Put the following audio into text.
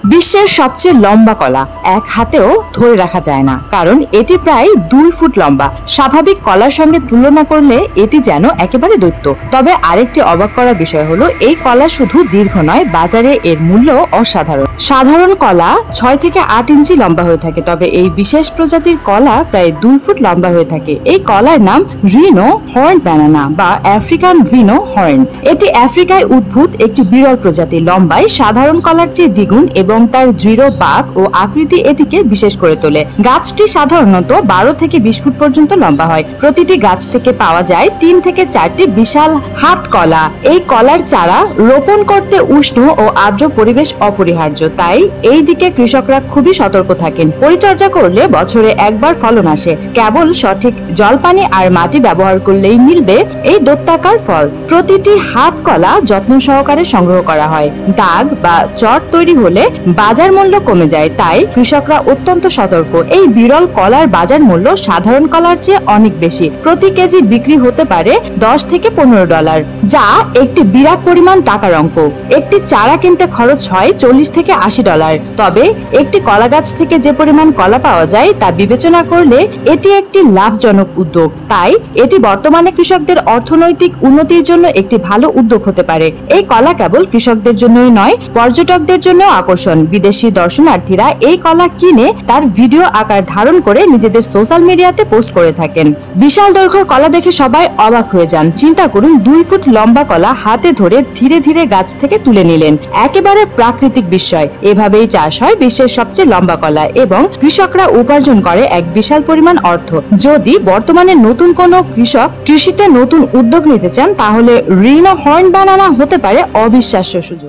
বিশ্বের সবচেয়ে লম্বা কলা এক হাতেও ধরে রাখা যায় না, কারণ এটি প্রায় 2 ফুট লম্বা। স্বাভাবিক কলার সঙ্গে তুলনা করলে এটি যেন একেবারে দৈত্য। তবে আরেকটি অবাক করার বিষয় হলো, এই কলা শুধু দীর্ঘ নয়, বাজারে এর মূল্য অসাধারণ। সাধারণ কলা 6 থেকে 8 ইঞ্চি লম্বা হয়ে থাকে, তবে এই বিশেষ প্রজাতির কলা প্রায় 2 ফুট লম্বা হয়ে থাকে। এই কলার নাম রিনো হর্ন ব্যানানা বা আফ্রিকান রিনো হর্ন। এটি আফ্রিকায় উদ্ভূত একটি বিরল প্রজাতি। লম্বায় সাধারণ কলার চেয়ে দ্বিগুণ এবং তার দৃঢ় বাঁক ও আকৃতি এটিকে বিশেষ করে তোলে। গাছটি সাধারণত 12 থেকে 20 ফুট পর্যন্ত লম্বা হয়। প্রতিটি গাছ থেকে পাওয়া যায় 3 থেকে 4টি বিশাল হাত কলা। এই কলার চারা রোপণ করতে উষ্ণ ও আর্দ্র পরিবেশ অপরিহার্য, তাই এই দিকে কৃষকরা খুবই সতর্ক থাকেন। পরিচর্যা করলে বছরে একবার ফলন আসে। কেবল সঠিক জল, পানি আর মাটি ব্যবহার করলেই মিলবে এই দৈত্যাকার ফল। প্রতিটি হাত কলা যত্ন সহকারে সংগ্রহ করা হয়। দাগ বা চট তৈরি হলে বাজার মূল্য কমে যায়, তাই কৃষকরা অত্যন্ত সতর্ক। এই বিরল কলার বাজার মূল্য সাধারণ কলার চেয়ে অনেক বেশি। প্রতি কেজি বিক্রি হতে পারে $10 থেকে $15, যা একটি বিরাট পরিমাণ টাকার অঙ্ক। একটি চারা কিনতে খরচ হয় $40 থেকে $80। তবে একটি কলা গাছ থেকে যে পরিমাণ কলা পাওয়া যায় তা বিবেচনা করলে এটি একটি লাভজনক উদ্যোগ। তাই এটি বর্তমানে কৃষকদের অর্থনৈতিক উন্নতির জন্য একটি ভালো উদ্যোগ হতে পারে। এই কলা কেবল কৃষকদের জন্যই নয়, পর্যটকদের জন্য আকর্ষণ। বিদেশি দর্শনার্থীরা এই কলা কিনে তার ভিডিও আকার ধারণ করে নিজেদের সোশ্যাল মিডিয়াতে পোস্ট করে থাকেন। বিশাল দৈর্ঘ্যের কলা দেখে সবাই অবাক হয়ে যান। চিন্তা করুন, 2 ফুট লম্বা কলা হাতে ধরে ধীরে ধীরে গাছ থেকে তুলে নিলেন। একেবারে প্রাকৃতিক বিস্ময়। এভাবেই চাষ হয় বিশ্বের সবচেয়ে লম্বা কলা এবং কৃষকরা উপার্জন করে এক বিশাল পরিমাণ অর্থ। যদি বর্তমানে নতুন কোনো কৃষক কৃষিতে নতুন উদ্যোগ নিতে চান, তাহলে রিনো হর্ন ব্যানানা হতে পারে অবিশ্বাস্য সুযোগ।